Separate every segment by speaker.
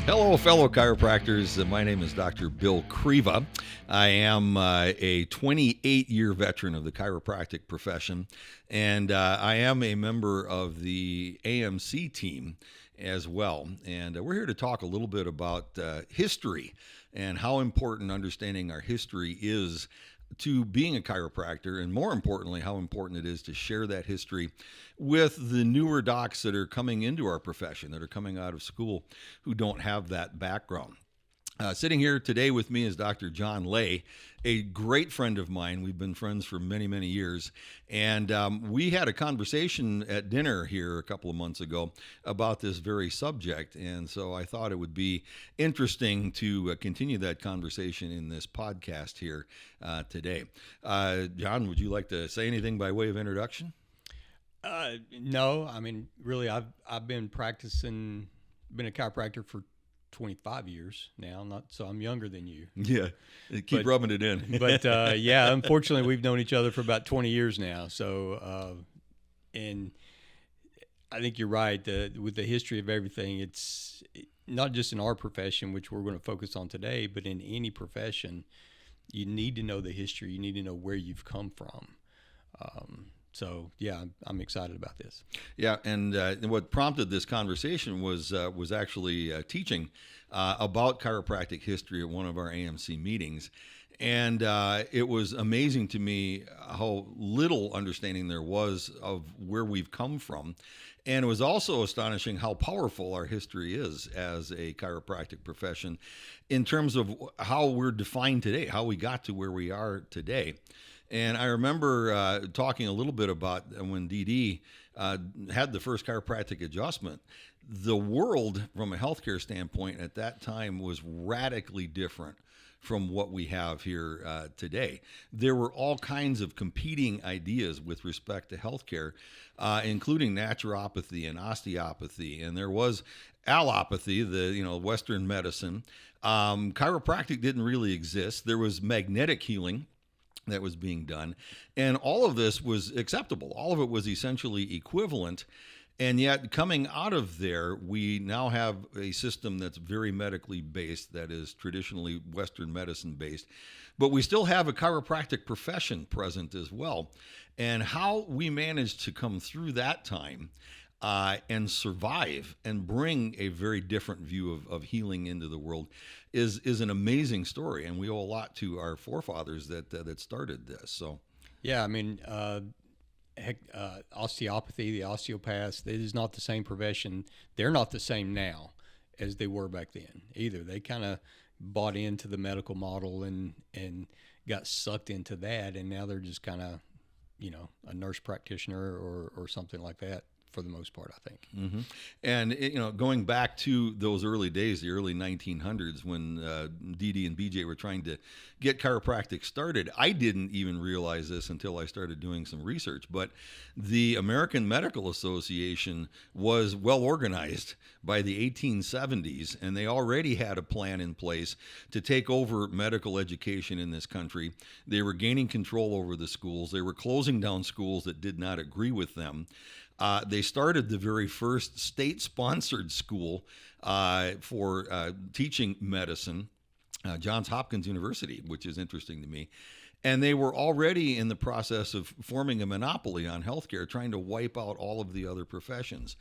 Speaker 1: Hello, fellow chiropractors. My name is Dr. Bill Kriva. I am a 28-year veteran of the chiropractic profession, and I am a member of the AMC team as well. And we're here to talk a little bit about history and how important understanding our history is to being a chiropractor, and more importantly, how important it is to share that history with the newer docs that are coming into our profession, that are coming out of school, who don't have that background. Sitting here today with me is Dr. John Lay, a great friend of mine. We've been friends for many, many years. And we had a conversation at dinner here a couple of months ago about this very subject. And so I thought it would be interesting to continue that conversation in this podcast here today. John, would you like to say anything by way of introduction?
Speaker 2: No, I mean, really, I've been practicing, been a chiropractor for 25 years now, so I'm younger than you.
Speaker 1: Yeah, keep rubbing it in.
Speaker 2: But yeah, unfortunately, we've known each other for about 20 years now. So, and I think you're right. With the history of everything, it's not just in our profession, which we're going to focus on today, but in any profession, you need to know the history. You need to know where you've come from. So yeah, I'm excited about this.
Speaker 1: Yeah, and what prompted this conversation was actually teaching about chiropractic history at one of our AMC meetings, and it was amazing to me how little understanding there was of where we've come from, and it was also astonishing how powerful our history is as a chiropractic profession in terms of how we're defined today, how we got to where we are today. And I remember talking a little bit about when DD had the first chiropractic adjustment. The world, from a healthcare standpoint at that time, was radically different from what we have here today. There were all kinds of competing ideas with respect to healthcare, including naturopathy and osteopathy, and there was allopathy, the Western medicine. Chiropractic didn't really exist. There was magnetic healing that was being done, and all of this was acceptable. All of it was essentially equivalent, and yet coming out of there, we now have a system that's very medically based, that is traditionally Western medicine based, but we still have a chiropractic profession present as well. And how we managed to come through that time and survive and bring a very different view of healing into the world is an amazing story, and we owe a lot to our forefathers that started this. So,
Speaker 2: yeah, I mean, osteopathy, the osteopaths, it is not the same profession. They're not the same now as they were back then either. They kind of bought into the medical model and got sucked into that, and now they're just kind of, a nurse practitioner or something like that, for the most part, I think.
Speaker 1: Mm-hmm. And, going back to those early days, the early 1900s, when DD and BJ were trying to get chiropractic started, I didn't even realize this until I started doing some research, but the American Medical Association was well organized by the 1870s, and they already had a plan in place to take over medical education in this country. They were gaining control over the schools. They were closing down schools that did not agree with them. They started the very first state-sponsored school for teaching medicine, Johns Hopkins University, which is interesting to me. And they were already in the process of forming a monopoly on healthcare, trying to wipe out all of the other professions.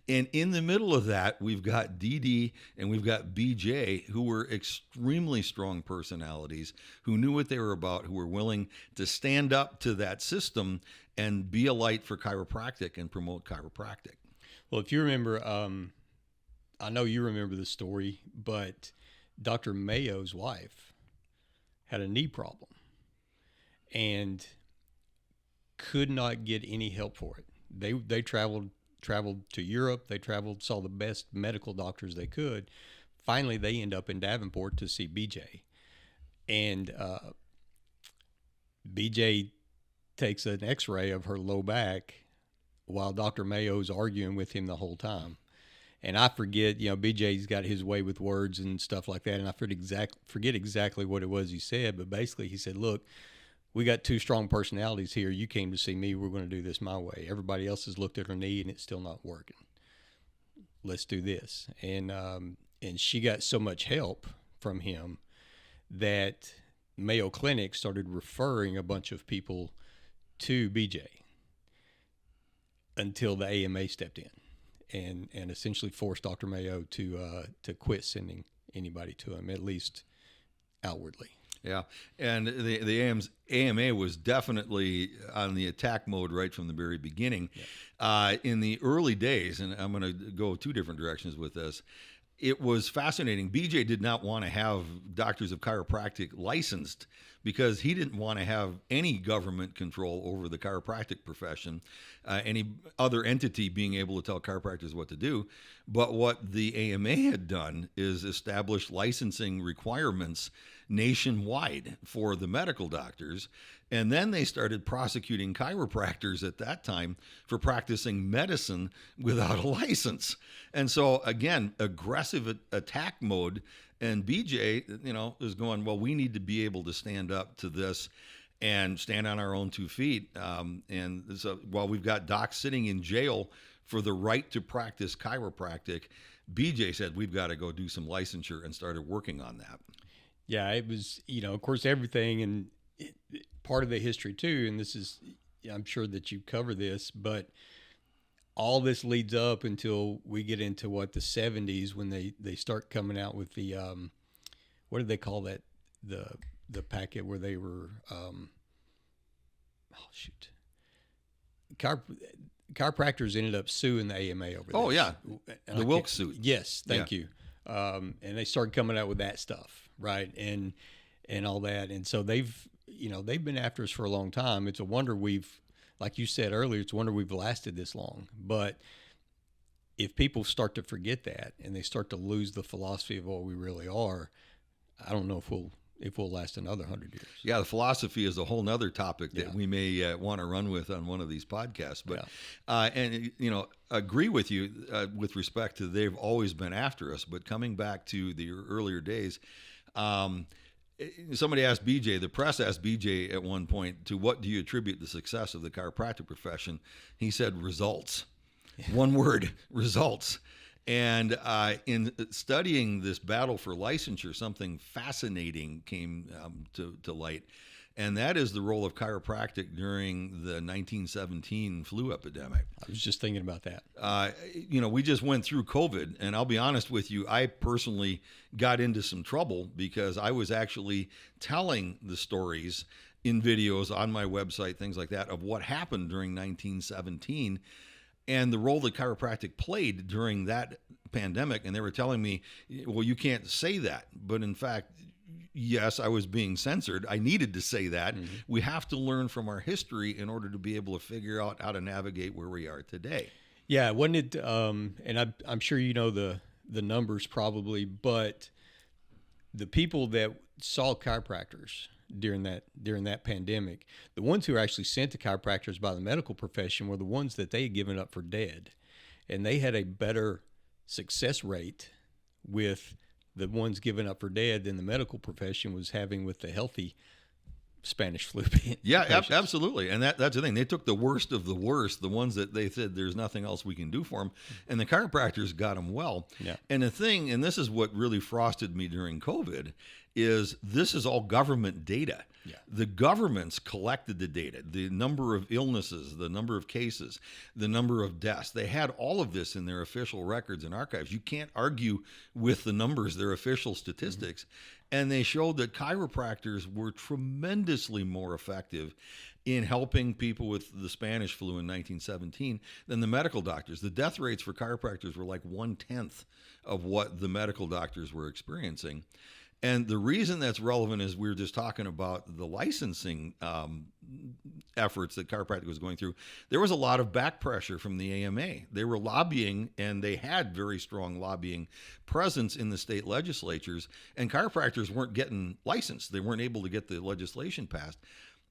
Speaker 1: And in the middle of that, we've got DD and we've got BJ, who were extremely strong personalities, who knew what they were about, who were willing to stand up to that system and be a light for chiropractic and promote chiropractic.
Speaker 2: Well, if you remember, I know you remember the story, but Dr. Mayo's wife had a knee problem and could not get any help for it. They traveled to Europe. They saw the best medical doctors they could. Finally, they end up in Davenport to see BJ. And BJ takes an x-ray of her low back while Dr. Mayo's arguing with him the whole time. And I forget, BJ's got his way with words and stuff like that, and I forget exactly what it was he said, but basically he said, look, we got two strong personalities here. You came to see me. We're going to do this my way. Everybody else has looked at her knee, and it's still not working. Let's do this. And she got so much help from him that Mayo Clinic started referring a bunch of people to BJ until the AMA stepped in and essentially forced Dr. Mayo to quit sending anybody to him, at least outwardly.
Speaker 1: Yeah, and the AMA was definitely on the attack mode right from the very beginning. Yeah. In the early days, and I'm going to go two different directions with this, it was fascinating. BJ did not want to have doctors of chiropractic licensed because he didn't want to have any government control over the chiropractic profession, any other entity being able to tell chiropractors what to do. But what the AMA had done is establish licensing requirements nationwide for the medical doctors. And then they started prosecuting chiropractors at that time for practicing medicine without a license. And so, again, aggressive attack mode. And BJ, is going, well, we need to be able to stand up to this and stand on our own 2 feet. And so while we've got docs sitting in jail for the right to practice chiropractic, BJ said, we've got to go do some licensure, and started working on that.
Speaker 2: Yeah, it was, of course, everything, and part of the history too, and this is, I'm sure that you cover this, but all this leads up until we get into the 70s when they start coming out with the, what did they call that? The packet where they were, chiropractors ended up suing the AMA over this.
Speaker 1: Oh yeah, the Wilkes suit.
Speaker 2: Yes, thank you. And they started coming out with that stuff, right? And all that. And so they've been after us for a long time. It's a wonder like you said earlier, it's a wonder we've lasted this long. But if people start to forget that and they start to lose the philosophy of what we really are, I don't know if we'll last another 100 years.
Speaker 1: Yeah, the philosophy is a whole nother topic that we may want to run with on one of these podcasts. But agree with you with respect to they've always been after us. But coming back to the earlier days, somebody asked BJ, the press asked BJ at one point, to what do you attribute the success of the chiropractic profession? He said results. One word, results. And in studying this battle for licensure, something fascinating came to light, and that is the role of chiropractic during the 1917 flu epidemic.
Speaker 2: I was just thinking about that.
Speaker 1: We just went through COVID, and I'll be honest with you, I personally got into some trouble because I was actually telling the stories in videos on my website, things like that, of what happened during 1917 and the role that chiropractic played during that pandemic. And they were telling me, well, you can't say that. But in fact, yes, I was being censored. I needed to say that. Mm-hmm. We have to learn from our history in order to be able to figure out how to navigate where we are today.
Speaker 2: Yeah, wasn't it? And I'm sure you know the numbers probably, but the people that saw chiropractors during that pandemic, the ones who were actually sent to chiropractors by the medical profession were the ones that they had given up for dead, and they had a better success rate with the ones given up for dead than the medical profession was having with the healthy Spanish flu.
Speaker 1: Yeah, absolutely. And that's the thing. They took the worst of the worst, the ones that they said there's nothing else we can do for them, and the chiropractors got them well.
Speaker 2: Yeah.
Speaker 1: And the thing, and this is what really frosted me during COVID, is this is all government data.
Speaker 2: Yeah.
Speaker 1: The governments collected the data, the number of illnesses, the number of cases, the number of deaths. They had all of this in their official records and archives. You can't argue with the numbers, their official statistics. Mm-hmm. And they showed that chiropractors were tremendously more effective in helping people with the Spanish flu in 1917 than the medical doctors. The death rates for chiropractors were like 1/10 of what the medical doctors were experiencing. And the reason that's relevant is we were just talking about the licensing efforts that chiropractic was going through. There was a lot of back pressure from the AMA. They were lobbying, and they had very strong lobbying presence in the state legislatures, and chiropractors weren't getting licensed. They weren't able to get the legislation passed.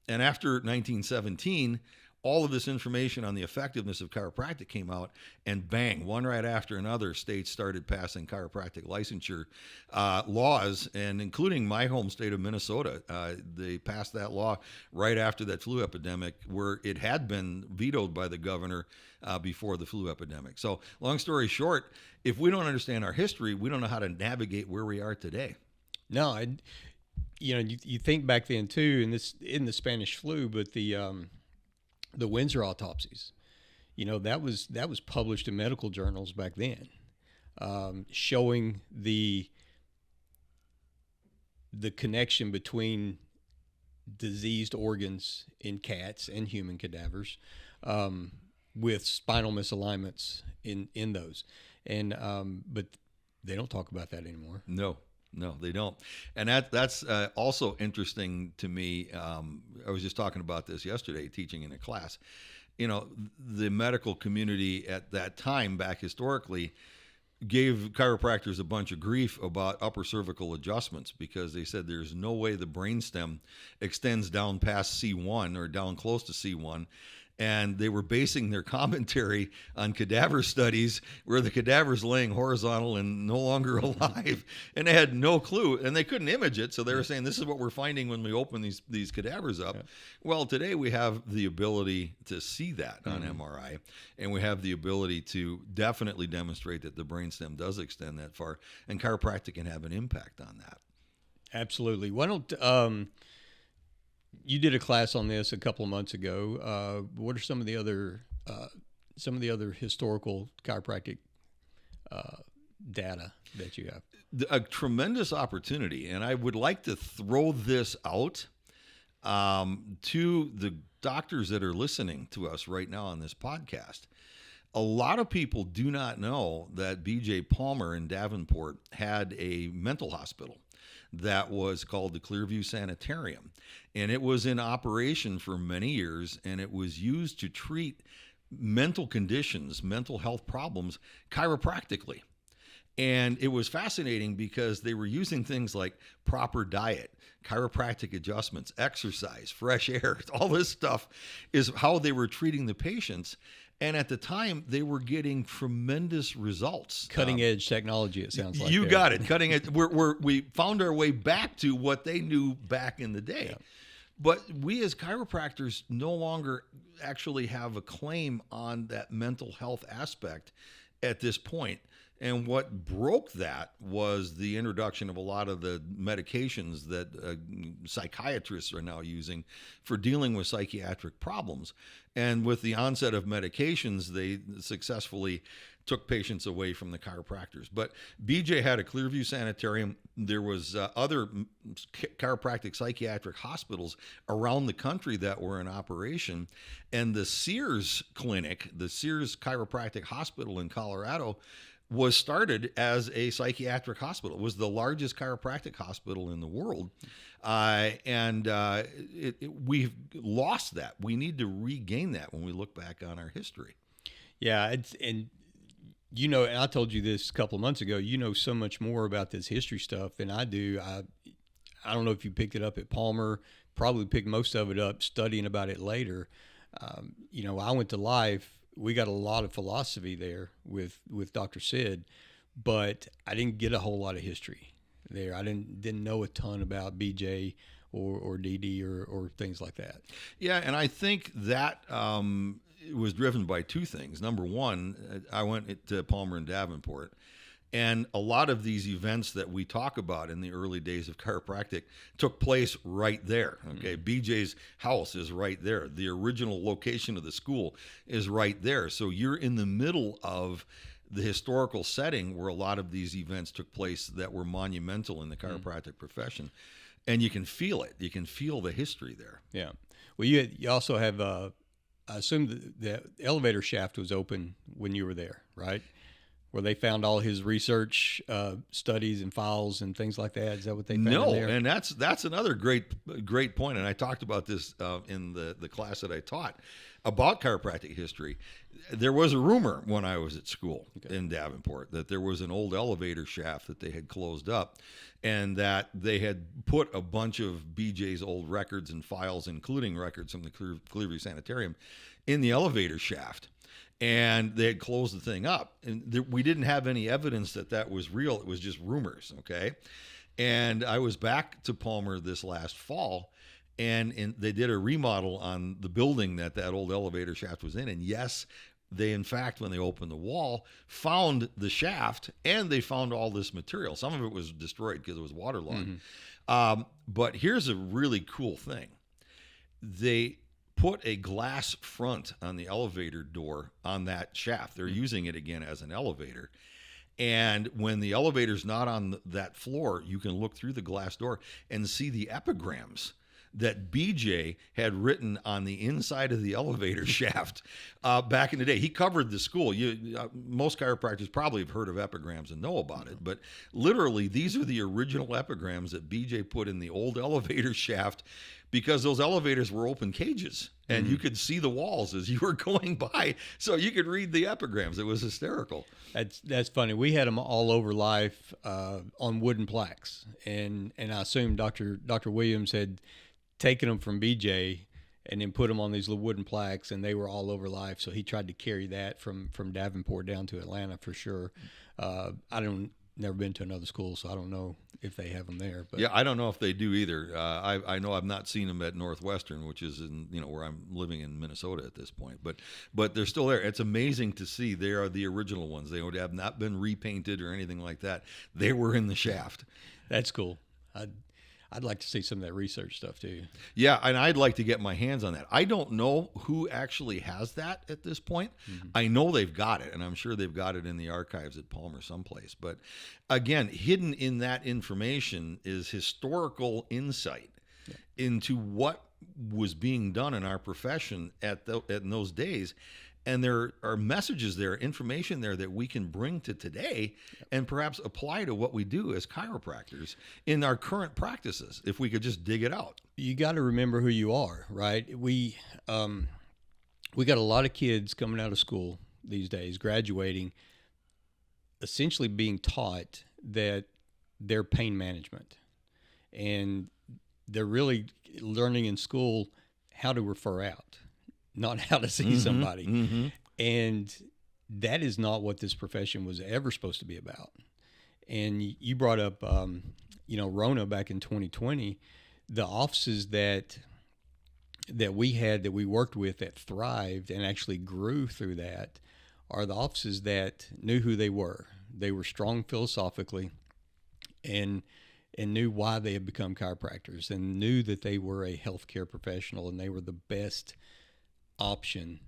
Speaker 1: And after 1917, all of this information on the effectiveness of chiropractic came out, and bang, one right after another, states started passing chiropractic licensure laws, and including my home state of Minnesota. They passed that law right after that flu epidemic, where it had been vetoed by the governor before the flu epidemic. So long story short, if we don't understand our history, we don't know how to navigate where we are today.
Speaker 2: No, you think back then too, and this in the Spanish flu, but the Windsor autopsies, that was published in medical journals back then, showing the connection between diseased organs in cats and human cadavers, with spinal misalignments in those, and but they don't talk about that anymore.
Speaker 1: No, they don't. And that's also interesting to me. I was just talking about this yesterday, teaching in a class. The medical community at that time, back historically, gave chiropractors a bunch of grief about upper cervical adjustments, because they said there's no way the brainstem extends down past C1 or down close to C1. And they were basing their commentary on cadaver studies where the cadaver's laying horizontal and no longer alive, and they had no clue, and they couldn't image it. So they were saying, this is what we're finding when we open these cadavers up. Yeah. Well, today we have the ability to see that on MRI, and we have the ability to definitely demonstrate that the brainstem does extend that far, and chiropractic can have an impact on that.
Speaker 2: Absolutely. Why don't you did a class on this a couple of months ago. What are some of the other historical chiropractic data that you have?
Speaker 1: A tremendous opportunity, and I would like to throw this out to the doctors that are listening to us right now on this podcast. A lot of people do not know that B.J. Palmer in Davenport had a mental hospital that was called the Clearview Sanitarium. And it was in operation for many years, and it was used to treat mental conditions, mental health problems, chiropractically. And it was fascinating because they were using things like proper diet, chiropractic adjustments, exercise, fresh air. All this stuff is how they were treating the patients. And at the time, they were getting tremendous results.
Speaker 2: Cutting edge technology, it sounds like.
Speaker 1: You got it. Cutting edge. We found our way back to what they knew back in the day. Yeah. But we as chiropractors no longer actually have a claim on that mental health aspect at this point. And what broke that was the introduction of a lot of the medications that psychiatrists are now using for dealing with psychiatric problems. And with the onset of medications, they successfully took patients away from the chiropractors. But BJ had a Clearview Sanitarium. There was other chiropractic psychiatric hospitals around the country that were in operation. And the Sears Clinic, the Sears Chiropractic Hospital in Colorado, was started as a psychiatric hospital. It was the largest chiropractic hospital in the world. We've lost that. We need to regain that when we look back on our history.
Speaker 2: Yeah, and I told you this a couple of months ago, you know so much more about this history stuff than I do. I don't know if you picked it up at Palmer, probably picked most of it up studying about it later. I went to Life. We got a lot of philosophy there with Dr. Sid, but I didn't get a whole lot of history there. I didn't know a ton about BJ or DD or things like that.
Speaker 1: Yeah, and I think that it was driven by two things. Number one, I went to Palmer and Davenport, and a lot of these events that we talk about in the early days of chiropractic took place right there. Okay, BJ's house is right there. The original location of the school is right there. So you're in the middle of the historical setting where a lot of these events took place that were monumental in the chiropractic profession. And you can feel it. You can feel the history there.
Speaker 2: Yeah. Well, you also have, I assume the elevator shaft was open when you were there, right? where they found all his research studies and files and things like that? Is that what they found
Speaker 1: No,
Speaker 2: in there?
Speaker 1: and that's another great point. And I talked about this in the class that I taught about chiropractic history. There was a rumor when I was at school in Davenport that there was an old elevator shaft that they had closed up, and that they had put a bunch of BJ's old records and files, including records from the Clearview Sanitarium, in the elevator shaft. And they had closed the thing up, and we didn't have any evidence that that was real. It was just rumors. Okay. And I was back to Palmer this last fall, and they did a remodel on the building that old elevator shaft was in. And yes, they, in fact, when they opened the wall, found the shaft, and they found all this material. Some of it was destroyed because it was waterlogged. But here's a really cool thing. They put a glass front on the elevator door on that shaft. They're using it again as an elevator. And when the elevator's not on that floor, you can look through the glass door and see the epigrams that BJ had written on the inside of the elevator shaft back in the day. He covered the school. Most chiropractors probably have heard of epigrams and know about it, but literally these are the original epigrams that BJ put in the old elevator shaft, because those elevators were open cages and you could see the walls as you were going by, so you could read the epigrams. It was hysterical.
Speaker 2: That's funny. We had them all over life on wooden plaques, and I assume Dr. Williams had taken them from BJ and then put them on these little wooden plaques, and they were all over life. So he tried to carry that from Davenport down to Atlanta for sure. Never been to another school, so I don't know if they have them there. But
Speaker 1: yeah, I don't know if they do either. I know I've not seen them at Northwestern, which is in where I'm living in Minnesota at this point. But they're still there. It's amazing to see. They are the original ones. They would have not been repainted or anything like that. They were in the shaft.
Speaker 2: That's cool. I'd like to see some of that research stuff too.
Speaker 1: Yeah, and I'd like to get my hands on that. I don't know who actually has that at this point. I know they've got it, and I'm sure they've got it in the archives at Palmer someplace. But again, hidden in that information is historical insight into what was being done in our profession in those days. And there are messages there, information there that we can bring to today and perhaps apply to what we do as chiropractors in our current practices, if we could just dig it out.
Speaker 2: You got to remember who you are, right? We got a lot of kids coming out of school these days, graduating, essentially being taught that they're pain management. And they're really learning in school how to refer out, not how to see somebody. And that is not what this profession was ever supposed to be about. And you brought up, Rona back in 2020, the offices that we worked with that thrived and actually grew through that are the offices that knew who they were. They were strong philosophically and knew why they had become chiropractors, and knew that they were a healthcare professional and they were the best option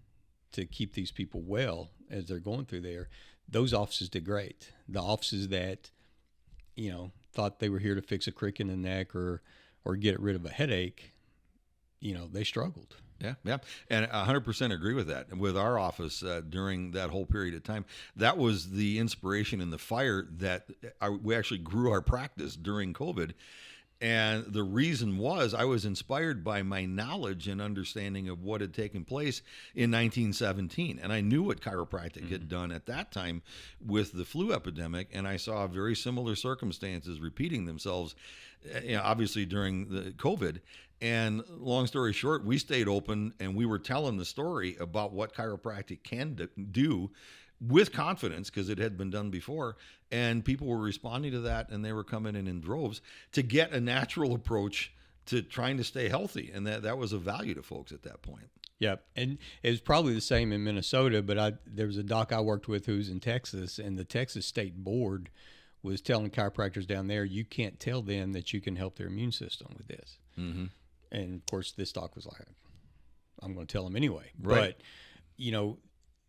Speaker 2: to keep these people well as they're going through there. Those offices did great. The offices that, thought they were here to fix a crick in the neck or get rid of a headache, they struggled.
Speaker 1: Yeah. And 100% agree with that. And with our office during that whole period of time, that was the inspiration and the fire that we actually grew our practice during COVID. And the reason was I was inspired by my knowledge and understanding of what had taken place in 1917. And I knew what chiropractic had done at that time with the flu epidemic. And I saw very similar circumstances repeating themselves, obviously during the COVID. And long story short, we stayed open and we were telling the story about what chiropractic can do with confidence, because it had been done before, and people were responding to that, and they were coming in droves to get a natural approach to trying to stay healthy, and that was a value to folks at that point.
Speaker 2: Yeah, and it was probably the same in Minnesota, but there was a doc I worked with who's in Texas, and the Texas State Board was telling chiropractors down there, you can't tell them that you can help their immune system with this. And of course, this doc was like, I'm going to tell them anyway.
Speaker 1: Right.
Speaker 2: But,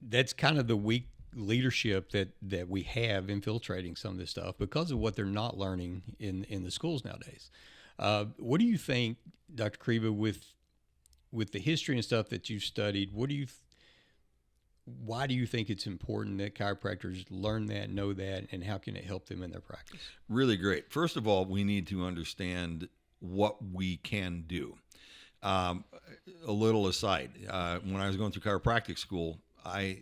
Speaker 2: that's kind of the weak leadership that we have infiltrating some of this stuff because of what they're not learning in the schools nowadays. What do you think, Dr. Kriva, with the history and stuff that you've studied, what why do you think it's important that chiropractors learn that, know that, and how can it help them in their practice?
Speaker 1: Really great. First of all, we need to understand what we can do. A little aside, when I was going through chiropractic school, I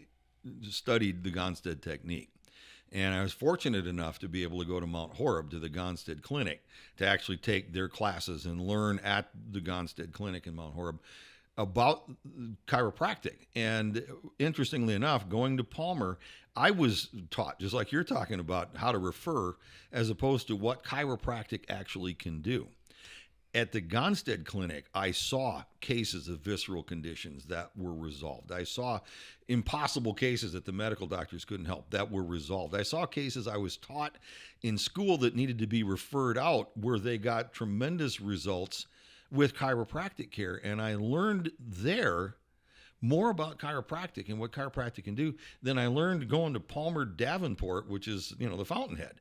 Speaker 1: studied the Gonstead technique. And I was fortunate enough to be able to go to Mount Horeb to the Gonstead Clinic to actually take their classes and learn at the Gonstead Clinic in Mount Horeb about chiropractic. And interestingly enough, going to Palmer, I was taught, just like you're talking about, how to refer as opposed to what chiropractic actually can do. At the Gonstead Clinic, I saw cases of visceral conditions that were resolved. I saw impossible cases that the medical doctors couldn't help that were resolved. I saw cases I was taught in school that needed to be referred out where they got tremendous results with chiropractic care. And I learned there more about chiropractic and what chiropractic can do than I learned going to Palmer Davenport, which is, the Fountainhead.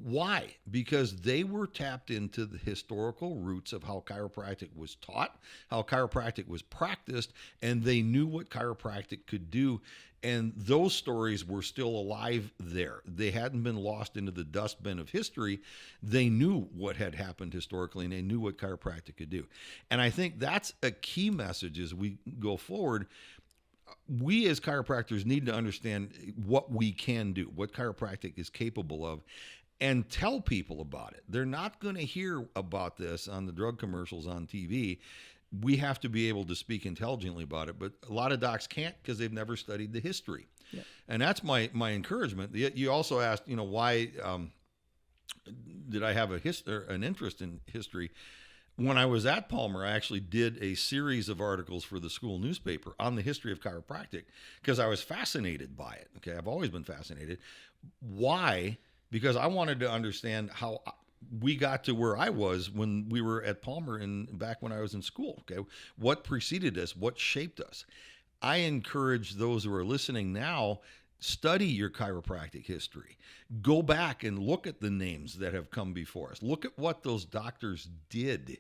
Speaker 1: Why? Because they were tapped into the historical roots of how chiropractic was taught, how chiropractic was practiced, and they knew what chiropractic could do. And those stories were still alive there. They hadn't been lost into the dustbin of history. They knew what had happened historically, and they knew what chiropractic could do. And I think that's a key message as we go forward. We as chiropractors need to understand what we can do, what chiropractic is capable of, and tell people about it. They're not going to hear about this on the drug commercials on TV. We have to be able to speak intelligently about it, but a lot of docs can't because they've never studied the history. Yeah. And that's my encouragement. You also asked, why did I have an interest in history? When I was at Palmer, I actually did a series of articles for the school newspaper on the history of chiropractic because I was fascinated by it. Okay, I've always been fascinated. Why? Because I wanted to understand how we got to where I was when we were at Palmer back when I was in school. Okay, what preceded us? What shaped us? I encourage those who are listening now, study your chiropractic history. Go back and look at the names that have come before us. Look at what those doctors did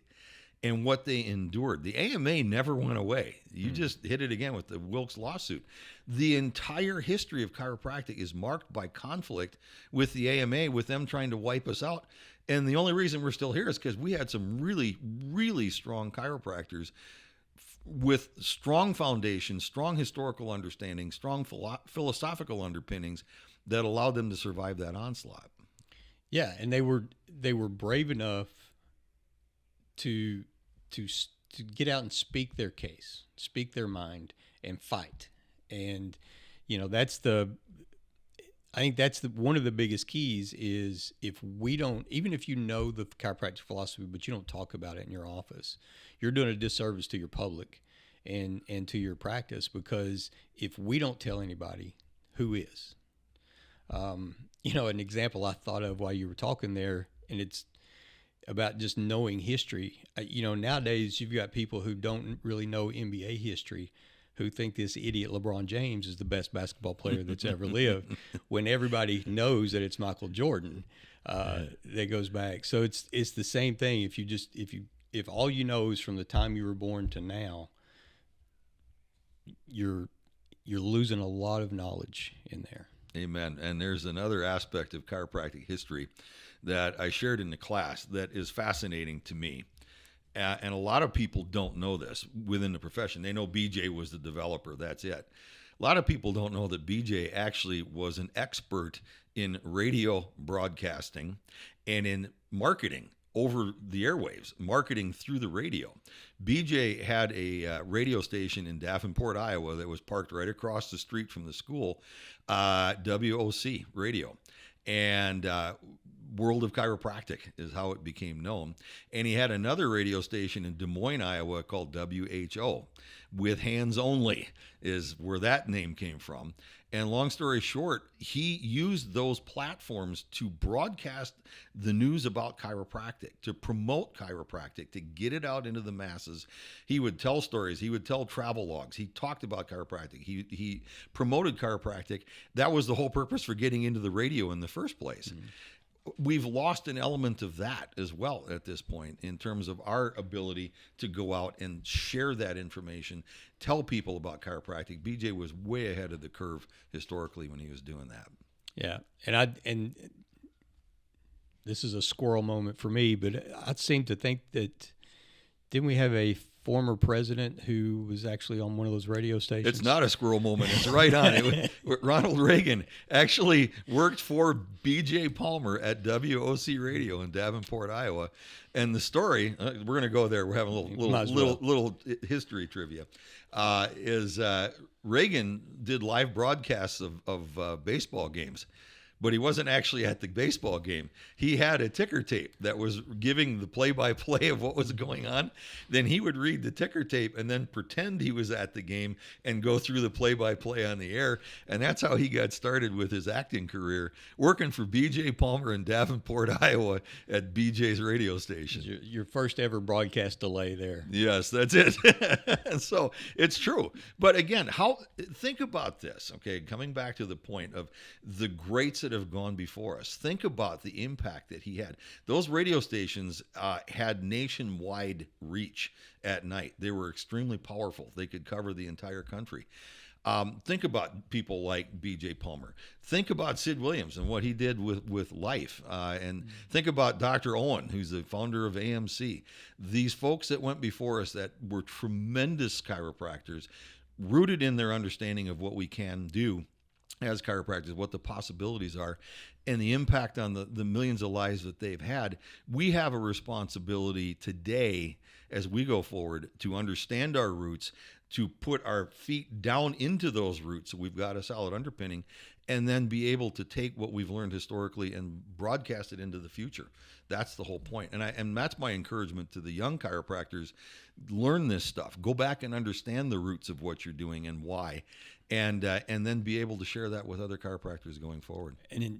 Speaker 1: and what they endured. The AMA never went away. You just hit it again with the Wilkes lawsuit. The entire history of chiropractic is marked by conflict with the AMA, with them trying to wipe us out. And the only reason we're still here is because we had some really, really strong chiropractors with strong foundations, strong historical understanding, strong philosophical underpinnings that allowed them to survive that onslaught.
Speaker 2: Yeah, and they were brave enough to get out and speak their case, speak their mind, and fight. And I think that's one of the biggest keys is even if you know the chiropractic philosophy, but you don't talk about it in your office, you're doing a disservice to your public and to your practice, because if we don't tell anybody, who is? An example I thought of while you were talking there, and it's about just knowing history. Nowadays you've got people who don't really know NBA history, who think this idiot LeBron James is the best basketball player that's ever lived, when everybody knows that it's Michael Jordan that goes back. So it's the same thing. If all you know is from the time you were born to now, you're losing a lot of knowledge in there.
Speaker 1: Amen. And there's another aspect of chiropractic history that I shared in the class that is fascinating to me. And a lot of people don't know this within the profession. They know BJ was the developer. That's it. A lot of people don't know that BJ actually was an expert in radio broadcasting and in marketing over the airwaves, marketing through the radio. BJ had a radio station in Davenport, Iowa that was parked right across the street from the school, WOC radio. And World of Chiropractic is how it became known. And he had another radio station in Des Moines, Iowa called WHO, with hands only is where that name came from. And long story short, he used those platforms to broadcast the news about chiropractic, to promote chiropractic, to get it out into the masses. He would tell stories. He would tell travel logs. He talked about chiropractic. He promoted chiropractic. That was the whole purpose for getting into the radio in the first place. Mm-hmm. we've lost an element of that as well at this point in terms of our ability to go out and share that information, tell people about chiropractic. BJ was way ahead of the curve historically when he was doing that.
Speaker 2: Yeah. And this is a squirrel moment for me, but I seem to think that, didn't we have a former president who was actually on one of those radio stations?
Speaker 1: It's not a squirrel moment. It's right on. Ronald Reagan actually worked for B.J. Palmer at WOC Radio in Davenport, Iowa. And the story, we're going to go there. We're having a little history trivia. Is Reagan did live broadcasts of baseball games. But he wasn't actually at the baseball game. He had a ticker tape that was giving the play-by-play of what was going on. Then he would read the ticker tape and then pretend he was at the game and go through the play-by-play on the air. And that's how he got started with his acting career, working for B.J. Palmer in Davenport, Iowa at B.J.'s radio station.
Speaker 2: Your first ever broadcast delay there.
Speaker 1: Yes, that's it. So it's true. But again, think about this, okay, coming back to the point of the greats that have gone before us. Think about the impact that he had. Those radio stations had nationwide reach at night. They were extremely powerful. They could cover the entire country. Think about people like B.J. Palmer. Think about Sid Williams and what he did with Life. And think about Dr. Owen, who's the founder of AMC. These folks that went before us that were tremendous chiropractors, rooted in their understanding of what we can do as chiropractors, what the possibilities are, and the impact on the millions of lives that they've had. We have a responsibility today as we go forward to understand our roots, to put our feet down into those roots so we've got a solid underpinning, and then be able to take what we've learned historically and broadcast it into the future. That's the whole point. And that's my encouragement to the young chiropractors. Learn this stuff. Go back and understand the roots of what you're doing and why. And then be able to share that with other chiropractors going forward.
Speaker 2: And then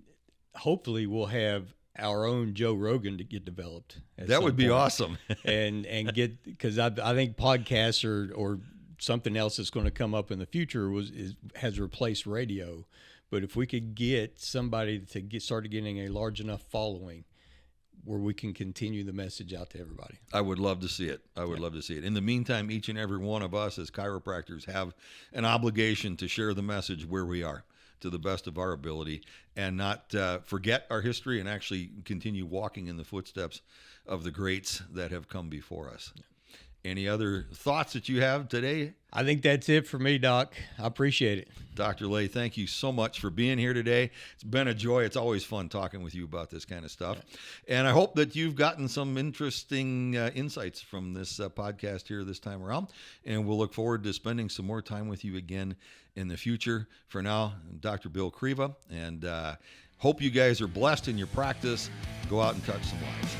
Speaker 2: hopefully we'll have our own Joe Rogan to get developed.
Speaker 1: That would be awesome.
Speaker 2: and get, because I think podcasts or something else that's going to come up in the future has replaced radio. But if we could get somebody to start getting a large enough following where we can continue the message out to everybody.
Speaker 1: I would love to see it. Love to see it. In the meantime, each and every one of us as chiropractors have an obligation to share the message where we are to the best of our ability and not forget our history and actually continue walking in the footsteps of the greats that have come before us. Any other thoughts that you have today?
Speaker 2: I think that's it for me, Doc. I appreciate it.
Speaker 1: Dr. Lay, thank you so much for being here today. It's been a joy. It's always fun talking with you about this kind of stuff. Yeah. And I hope that you've gotten some interesting insights from this podcast here this time around. And we'll look forward to spending some more time with you again in the future. For now, I'm Dr. Bill Kriva, and hope you guys are blessed in your practice. Go out and touch some lives.